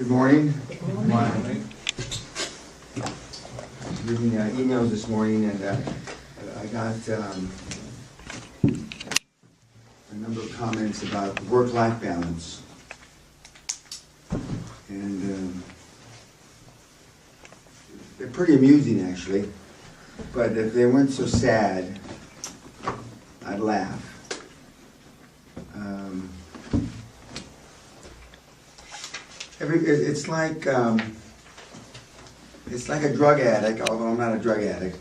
Good morning. Good morning. I was reading emails this morning, and I got a number of comments about work-life balance. And they're pretty amusing, actually. But if they weren't so sad, I'd laugh. It's like a drug addict, although I'm not a drug addict,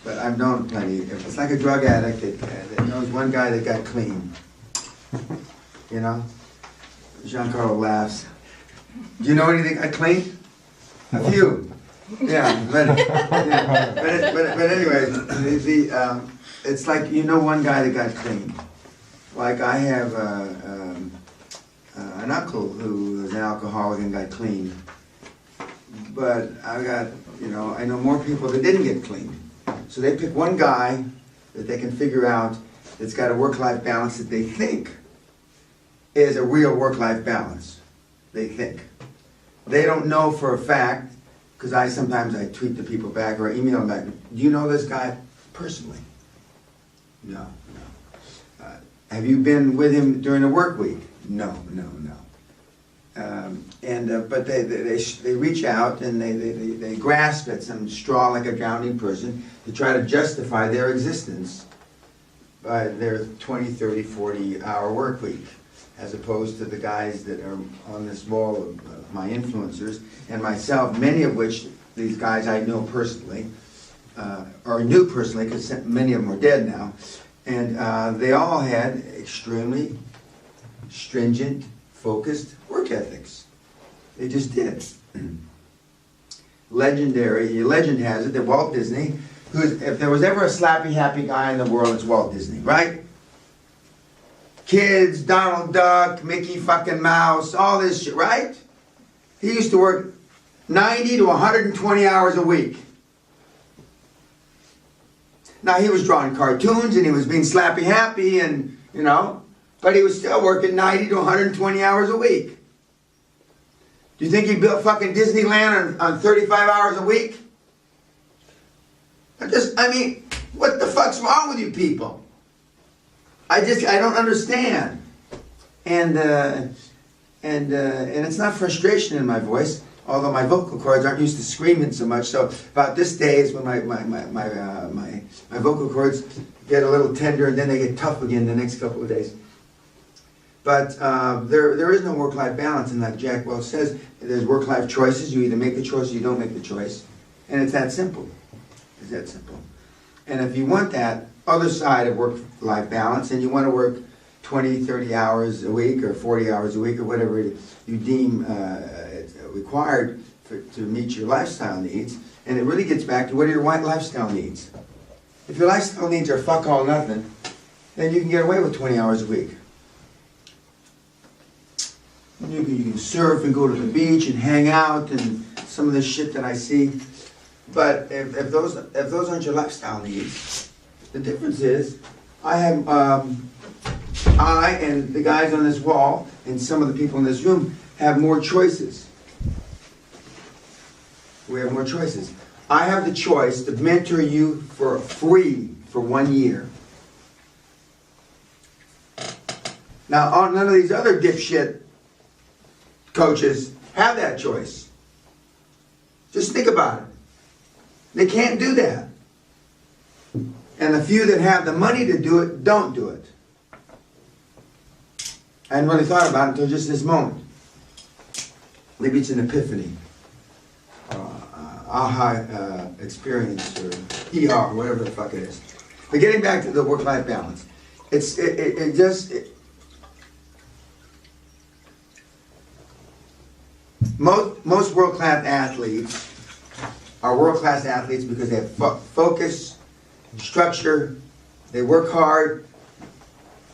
but I've known plenty. It's like a drug addict that knows one guy that got clean. You know? Giancarlo laughs. Do you know anything got clean? A few. Yeah, but anyway, it's like, you know, one guy that got clean. Like I have an uncle who was an alcoholic and got clean. But I know more people that didn't get clean. So they pick one guy that they can figure out that's got a work-life balance that they think is a real work-life balance. They think. They don't know for a fact, because sometimes I tweet the people back or I email them back, do you know this guy personally? No. Have you been with him during the work week? No. But they reach out and they grasp at some straw like a drowning person to try to justify their existence by their 20, 30, 40-hour work week, as opposed to the guys that are on this wall of my influencers and myself, many of which these guys I know personally, or knew personally, because many of them are dead now, and they all had extremely stringent, focused work ethics. They just did. Legend has it that Walt Disney, if there was ever a slappy happy guy in the world, it's Walt Disney, right? Kids, Donald Duck, Mickey fucking Mouse, all this shit, right? He used to work 90 to 120 hours a week. Now he was drawing cartoons and he was being slappy happy and, you know, but he was still working 90 to 120 hours a week. Do you think he built fucking Disneyland on 35 hours a week? I mean, what the fuck's wrong with you people? I don't understand. And it's not frustration in my voice, although my vocal cords aren't used to screaming so much. So about this day is when my vocal cords get a little tender and then they get tough again the next couple of days. But there is no work-life balance, and like Jack Welch says, there's work-life choices. You either make the choice or you don't make the choice. And it's that simple. It's that simple. And if you want that other side of work-life balance, and you want to work 20, 30 hours a week, or 40 hours a week, or whatever you deem required to meet your lifestyle needs, and it really gets back to what are your lifestyle needs. If your lifestyle needs are fuck all nothing, then you can get away with 20 hours a week. You can surf and go to the beach and hang out and some of the shit that I see. But if those aren't your lifestyle needs, the difference is I and the guys on this wall and some of the people in this room have more choices. We have more choices. I have the choice to mentor you for free for 1 year. Now, none of these other dipshit coaches have that choice. Just think about it. They can't do that. And the few that have the money to do it, don't do it. I hadn't really thought about it until just this moment. Maybe it's an epiphany. Aha experience, or ER, whatever the fuck it is. But getting back to the work-life balance. Most world-class athletes are world-class athletes because they have focus, structure, they work hard.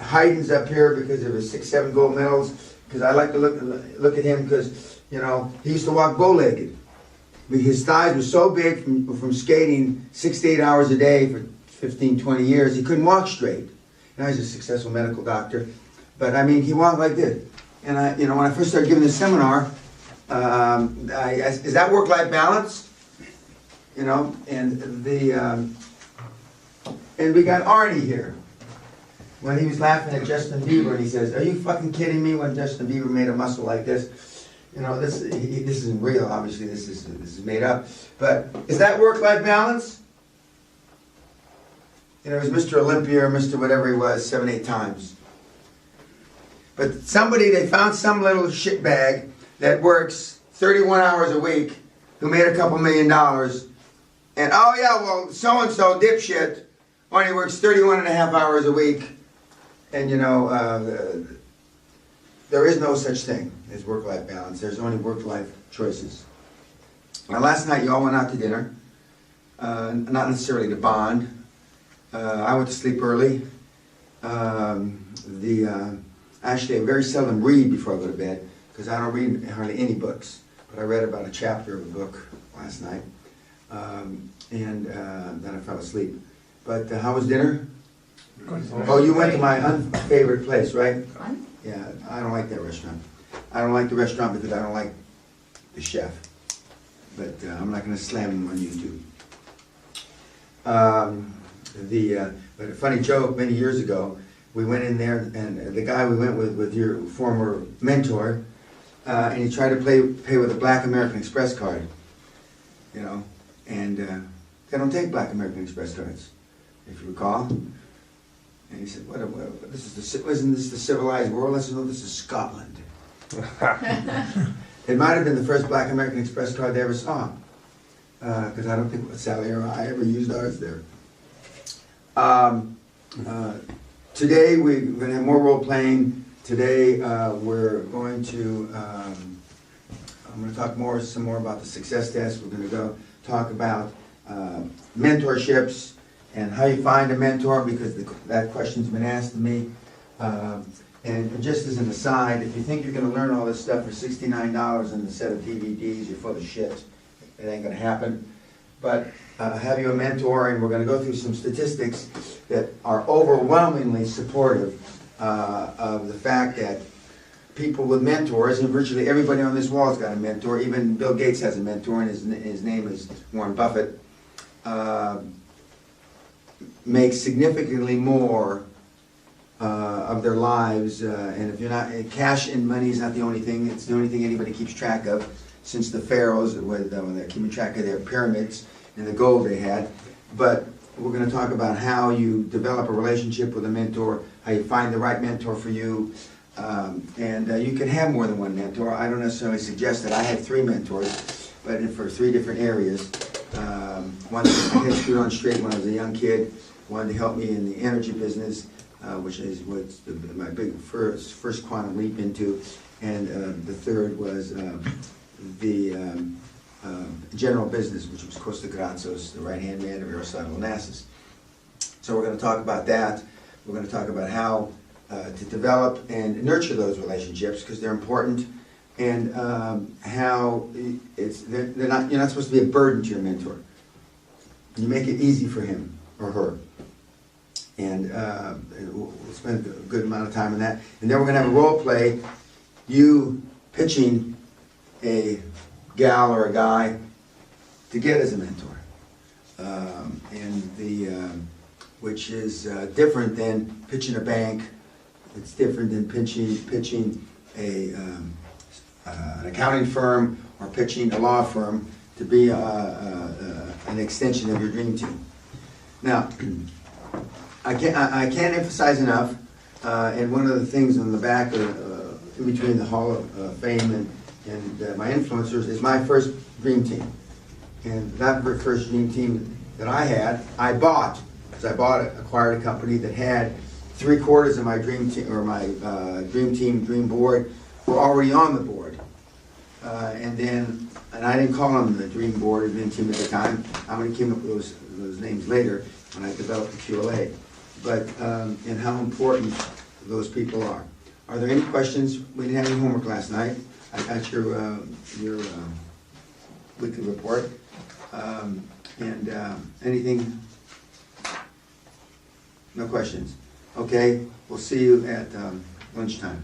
Haydn's up here because of his 6, 7 gold medals, because I like to look at him because, you know, he used to walk bow-legged. His thighs were so big from skating 6 to 8 hours a day for 15, 20 years, he couldn't walk straight. Now he's a successful medical doctor. But I mean, he walked like this. And when I first started giving this seminar, Is that work-life balance? You know, and we got Arnie here. When he was laughing at Justin Bieber, and he says, "Are you fucking kidding me?" When Justin Bieber made a muscle like this, you know, this isn't real. Obviously, this is made up. But is that work-life balance? You know, it was Mr. Olympia or Mr. whatever he was 7, 8 times. But they found some little shitbag that works 31 hours a week, who made a couple $1 million, and oh yeah, well, so-and-so dipshit only works 31 and a half hours a week, and you know, there is no such thing as work-life balance. There's only work-life choices. Now, last night you all went out to dinner, not necessarily to bond. I went to sleep early. Actually, I very seldom read before I go to bed, because I don't read hardly any books. But I read about a chapter of a book last night, and then I fell asleep. But how was dinner? Oh, you went to my unfavorite place, right? Yeah, I don't like that restaurant. I don't like the restaurant because I don't like the chef. But I'm not going to slam him on YouTube. But a funny joke, many years ago, we went in there, and the guy we went with your former mentor, and he tried to pay with a Black American Express card, you know, and they don't take Black American Express cards, if you recall. And he said, "What? Isn't this the civilized world?" I said, "No, this is Scotland." It might have been the first Black American Express card they ever saw, because I don't think Sally or I ever used ours there. Today we're going to have more role playing. Today we're going to, I'm going to talk some more about the success test. We're going to go talk about mentorships and how you find a mentor, because that question's been asked to me. And just as an aside, if you think you're going to learn all this stuff for $69 and a set of DVDs, you're full of shit. It ain't going to happen. But have you a mentor, and we're going to go through some statistics that are overwhelmingly supportive of the fact that people with mentors, and virtually everybody on this wall has got a mentor, even Bill Gates has a mentor, and his name is Warren Buffett, make significantly more of their lives, and if you're not, cash and money is not the only thing, it's the only thing anybody keeps track of, since the pharaohs, when they're keeping track of their pyramids and the gold they had. But we're going to talk about how you develop a relationship with a mentor, how you find the right mentor for you, and you can have more than one mentor. I don't necessarily suggest that. I have 3 mentors, but for 3 different areas. One to get my head screwed on straight when I was a young kid, one to help me in the energy business, which is what's my big first quantum leap into, and the third was the general business, which was Costa Grazos, the right-hand man of Aristotle Onassis. So we're going to talk about that. We're going to talk about how to develop and nurture those relationships, because they're important, and how you're not supposed to be a burden to your mentor. You make it easy for him or her. And we'll spend a good amount of time on that. And then we're going to have a role play, you pitching a gal or a guy to get as a mentor, which is different than pitching a bank. It's different than pitching an accounting firm or pitching a law firm to be an extension of your dream team. Now, I can't emphasize enough, and one of the things on the back, in between the Hall of Fame and my influencers, is my first dream team. And that very first dream team that I had, I bought, because acquired a company that had 3/4 of my dream team, or my dream board, were already on the board. And I didn't call them the dream board or dream team at the time. I only came up with those names later when I developed the QLA. But, and how important those people are. Are there any questions? We didn't have any homework last night. I got your weekly report. Anything? No questions. Okay, we'll see you at lunchtime.